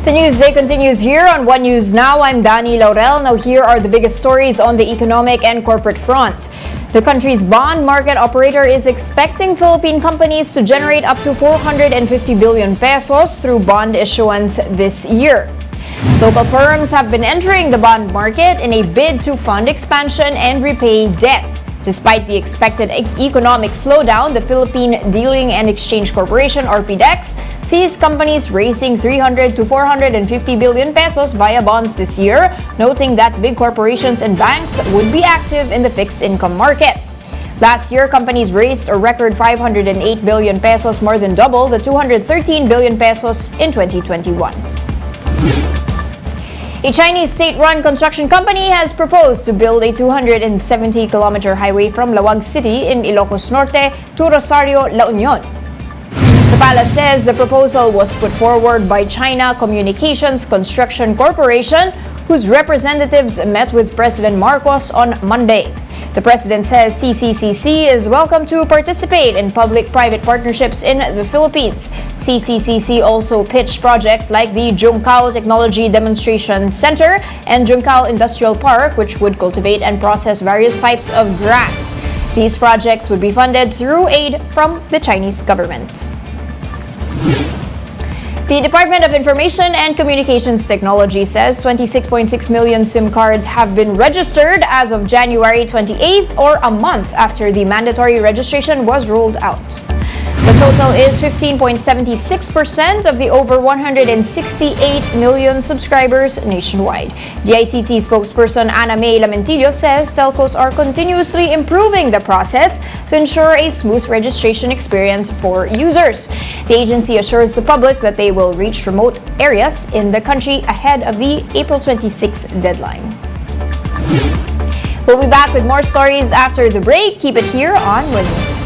The news day continues here on One News Now. I'm Dani Laurel. Now here are the biggest stories on the economic and corporate front. The country's bond market operator is expecting Philippine companies to generate up to 450 billion pesos through bond issuance this year. Local firms have been entering the bond market in a bid to fund expansion and repay debt. Despite the expected economic slowdown, the Philippine Dealing and Exchange Corporation, or PDEX, sees companies raising 300 to 450 billion pesos via bonds this year, noting that big corporations and banks would be active in the fixed income market. Last year, companies raised a record 508 billion pesos, more than double the 213 billion pesos in 2021. A Chinese state-run construction company has proposed to build a 270-kilometer highway from Lawag City in Ilocos Norte to Rosario, La Union. The palace says the proposal was put forward by China Communications Construction Corporation, whose representatives met with President Marcos on Monday. The president says CCCC is welcome to participate in public-private partnerships in the Philippines. CCCC also pitched projects like the Juncao Technology Demonstration Center and Juncao Industrial Park, which would cultivate and process various types of grass. These projects would be funded through aid from the Chinese government. The Department of Information and Communications Technology says 26.6 million SIM cards have been registered as of January 28th, or a month after the mandatory registration was rolled out. The total is 15.76% of the over 168 million subscribers nationwide. DICT spokesperson Ana May Lamentillo says telcos are continuously improving the process to ensure a smooth registration experience for users. The agency assures the public that they will reach remote areas in the country ahead of the April 26th deadline. We'll be back with more stories after the break. Keep it here on One News.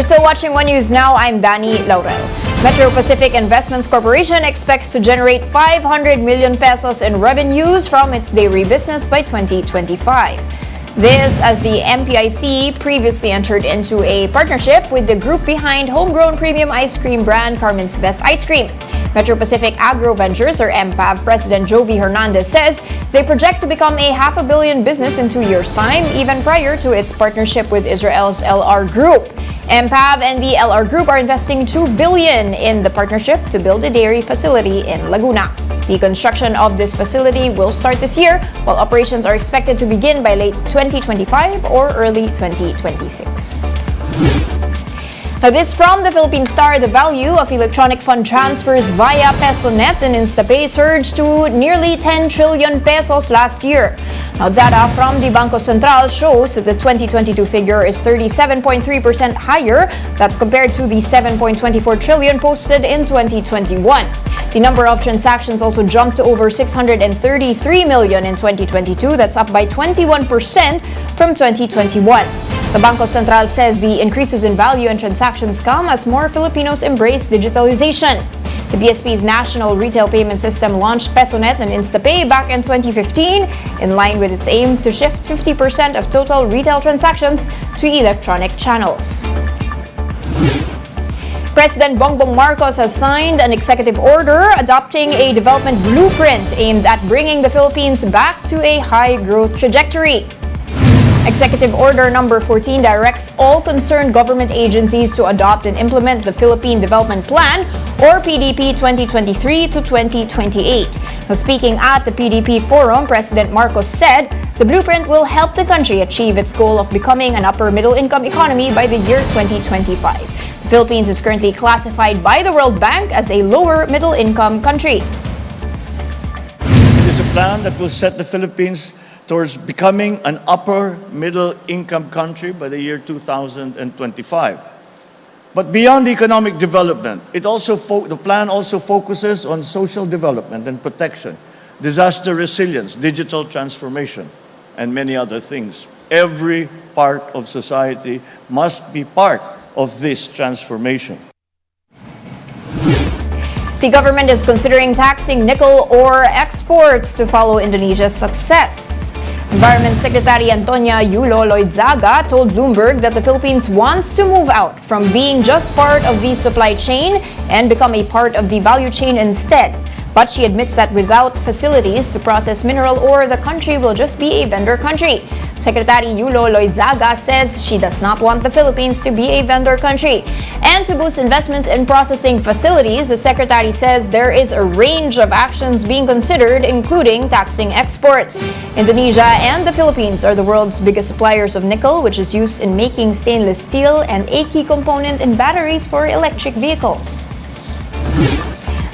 You're still watching One News Now. I'm Dani Laurel. Metro Pacific Investments Corporation expects to generate 500 million pesos in revenues from its dairy business by 2025. This as the MPIC previously entered into a partnership with the group behind homegrown premium ice cream brand Carmen's Best Ice Cream. Metro Pacific Agro Ventures, or MPAV, President Jovi Hernandez says they project to become a $500 million business in 2 years' time, even prior to its partnership with Israel's LR Group. MPAV and the LR Group are investing $2 billion in the partnership to build a dairy facility in Laguna. The construction of this facility will start this year, while operations are expected to begin by late 2025 or early 2026. Now, this from the Philippine Star. The value of electronic fund transfers via PesoNet and instapay surged to nearly 10 trillion pesos last year. Now, data from the Bangko Sentral shows that the 2022 figure is 37.3% higher. That's compared to the 7.24 trillion posted in 2021. The number of transactions also jumped to over 633 million in 2022. That's up by 21% from 2021. The Bangko Sentral says the increases in value and transactions come as more Filipinos embrace digitalization. The BSP's national retail payment system launched PesoNet and instapay back in 2015 in line with its aim to shift 50% of total retail transactions to electronic channels. President Bongbong Marcos has signed an executive order adopting a development blueprint aimed at bringing the Philippines back to a high-growth trajectory. Executive Order Number 14 directs all concerned government agencies to adopt and implement the Philippine Development Plan, or PDP 2023 to 2028. Now, speaking at the PDP forum, President Marcos said the blueprint will help the country achieve its goal of becoming an upper middle-income economy by the year 2025. The Philippines is currently classified by the World Bank as a lower middle-income country. It is a plan that will set the Philippines towards becoming an upper middle income country by the year 2025. But beyond economic development, the plan also focuses on social development and protection, disaster resilience, digital transformation, and many other things. Every part of society must be part of this transformation. The government is considering taxing nickel ore exports to follow Indonesia's success. Environment Secretary Antonia Yulo Loizaga told Bloomberg that the Philippines wants to move out from being just part of the supply chain and become a part of the value chain instead. But she admits that without facilities to process mineral ore, the country will just be a vendor country. Secretary Yulo Loizaga says she does not want the Philippines to be a vendor country. And to boost investments in processing facilities, the Secretary says there is a range of actions being considered, including taxing exports. Indonesia and the Philippines are the world's biggest suppliers of nickel, which is used in making stainless steel and a key component in batteries for electric vehicles.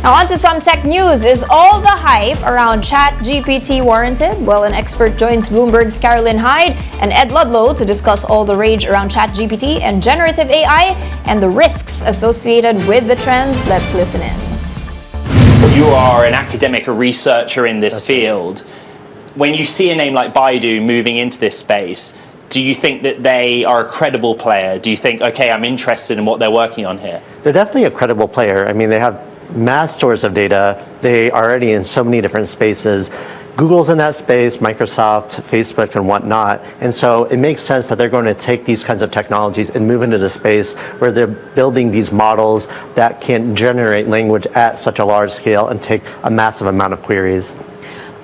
Now on to some tech news. Is all the hype around ChatGPT warranted? Well, an expert joins Bloomberg's Carolyn Hyde and Ed Ludlow to discuss all the rage around ChatGPT and generative AI and the risks associated with the trends. Let's listen in. You are an academic, a researcher in this field. When you see a name like Baidu moving into this space, do you think that they are a credible player? Do you think, okay, I'm interested in what they're working on here? They're definitely a credible player. I mean, they have mass stores of data. They are already in so many different spaces. Google's in that space, Microsoft, Facebook, and whatnot. And so it makes sense that they're going to take these kinds of technologies and move into the space where they're building these models that can generate language at such a large scale and take a massive amount of queries.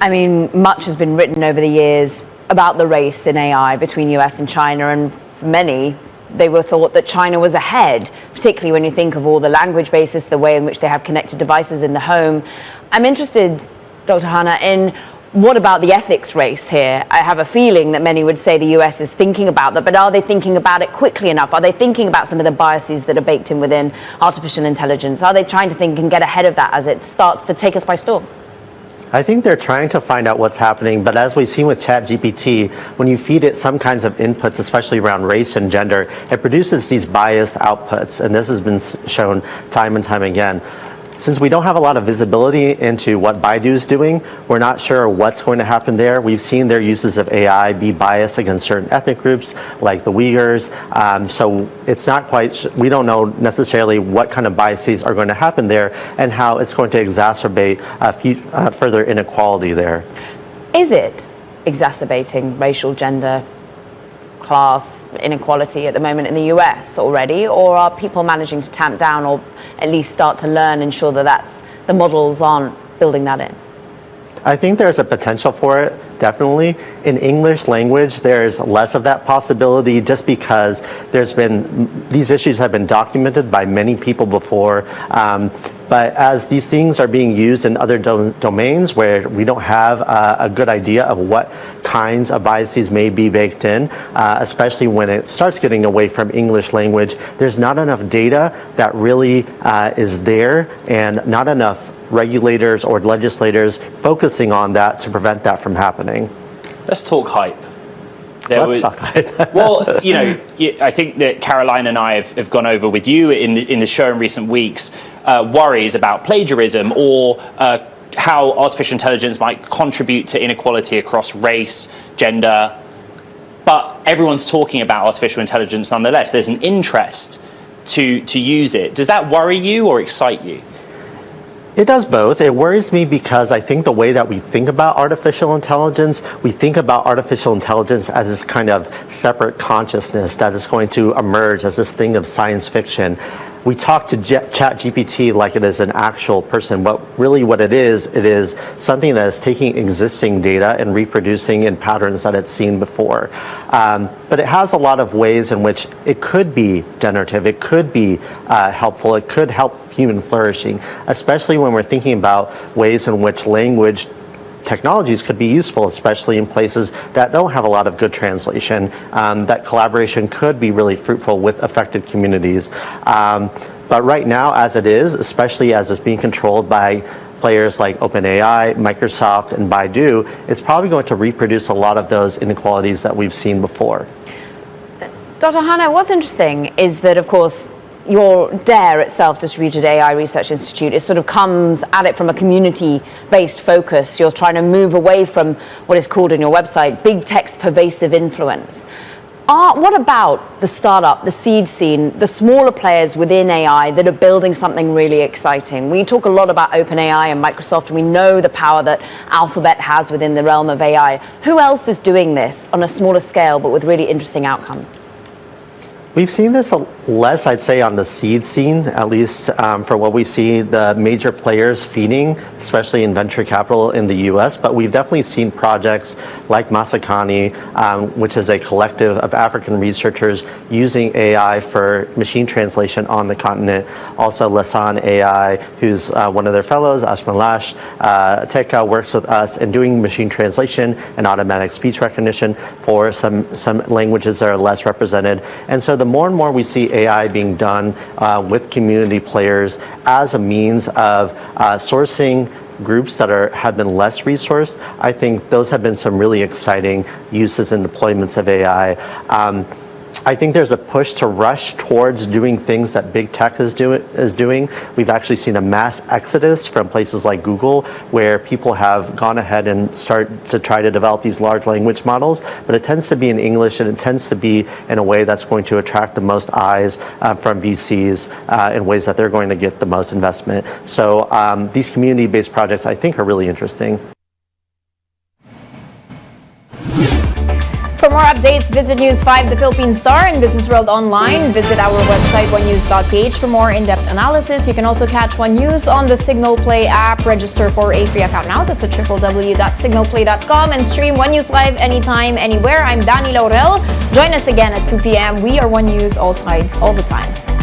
I mean, much has been written over the years about the race in AI between US and China, and for many, they were thought that China was ahead, particularly when you think of all the language bases, the way in which they have connected devices in the home. I'm interested, Dr. Hannah, in what about the ethics race here? I have a feeling that many would say the US is thinking about that, but are they thinking about it quickly enough? Are they thinking about some of the biases that are baked in within artificial intelligence? Are they trying to think and get ahead of that as it starts to take us by storm? I think they're trying to find out what's happening, but as we've seen with ChatGPT, when you feed it some kinds of inputs, especially around race and gender, it produces these biased outputs, and this has been shown time and time again. Since we don't have a lot of visibility into what Baidu is doing, we're not sure what's going to happen there. We've seen their uses of AI be biased against certain ethnic groups, like the Uyghurs. So it's not quite, we don't know necessarily what kind of biases are going to happen there and how it's going to exacerbate further inequality there. Is it exacerbating racial, gender, class inequality at the moment in the US already, or are people managing to tamp down or at least start to learn, ensure that the models aren't building that in? I think there's a potential for it, definitely. In English language, there's less of that possibility just because these issues have been documented by many people before. But as these things are being used in other domains where we don't have a good idea of what kinds of biases may be baked in, especially when it starts getting away from English language, there's not enough data that really is there and not enough regulators or legislators focusing on that to prevent that from happening. Let's talk hype. Let's talk hype. Well, I think that Caroline and I have gone over with you in the show in recent weeks worries about plagiarism or how artificial intelligence might contribute to inequality across race, gender. But everyone's talking about artificial intelligence nonetheless. There's an interest to use it. Does that worry you or excite you? It does both. It worries me because I think the way that we think about artificial intelligence, we think about artificial intelligence as this kind of separate consciousness that is going to emerge as this thing of science fiction. We talk to ChatGPT like it is an actual person, but really what it is something that is taking existing data and reproducing in patterns that it's seen before. But it has a lot of ways in which it could be generative, it could be helpful, it could help human flourishing, especially when we're thinking about ways in which language technologies could be useful, especially in places that don't have a lot of good translation. That collaboration could be really fruitful with affected communities. But right now, as it is, especially as it's being controlled by players like OpenAI, Microsoft, and Baidu, it's probably going to reproduce a lot of those inequalities that we've seen before. Dr. Hanna, what's interesting is that, of course, your DARE itself, Distributed AI Research Institute, it sort of comes at it from a community-based focus. You're trying to move away from what is called in your website, big tech's pervasive influence. What about the startup, the seed scene, the smaller players within AI that are building something really exciting? We talk a lot about OpenAI and Microsoft, and we know the power that Alphabet has within the realm of AI. Who else is doing this on a smaller scale, but with really interesting outcomes? We've seen this less, I'd say, on the seed scene, at least for what we see the major players feeding, especially in venture capital in the US. But we've definitely seen projects like Masakani, which is a collective of African researchers using AI for machine translation on the continent. Also, Lasan AI, who's one of their fellows, Ashmalash Teka, works with us in doing machine translation and automatic speech recognition for some languages that are less represented. And so the more and more we see AI being done with community players as a means of sourcing groups that have been less resourced, I think those have been some really exciting uses and deployments of AI. I think there's a push to rush towards doing things that big tech is doing. We've actually seen a mass exodus from places like Google, where people have gone ahead and start to try to develop these large language models, but it tends to be in English and it tends to be in a way that's going to attract the most eyes from VCs in ways that they're going to get the most investment. So these community-based projects, I think, are really interesting. For more updates, visit News 5, The Philippine Star, and Business World Online. Visit our website, onenews.ph, for more in-depth analysis. You can also catch One News on the Signal Play app. Register for a free account now. That's at www.signalplay.com, and stream One News live anytime, anywhere. I'm Dani Laurel. Join us again at 2 p.m. We are One News, all sides, all the time.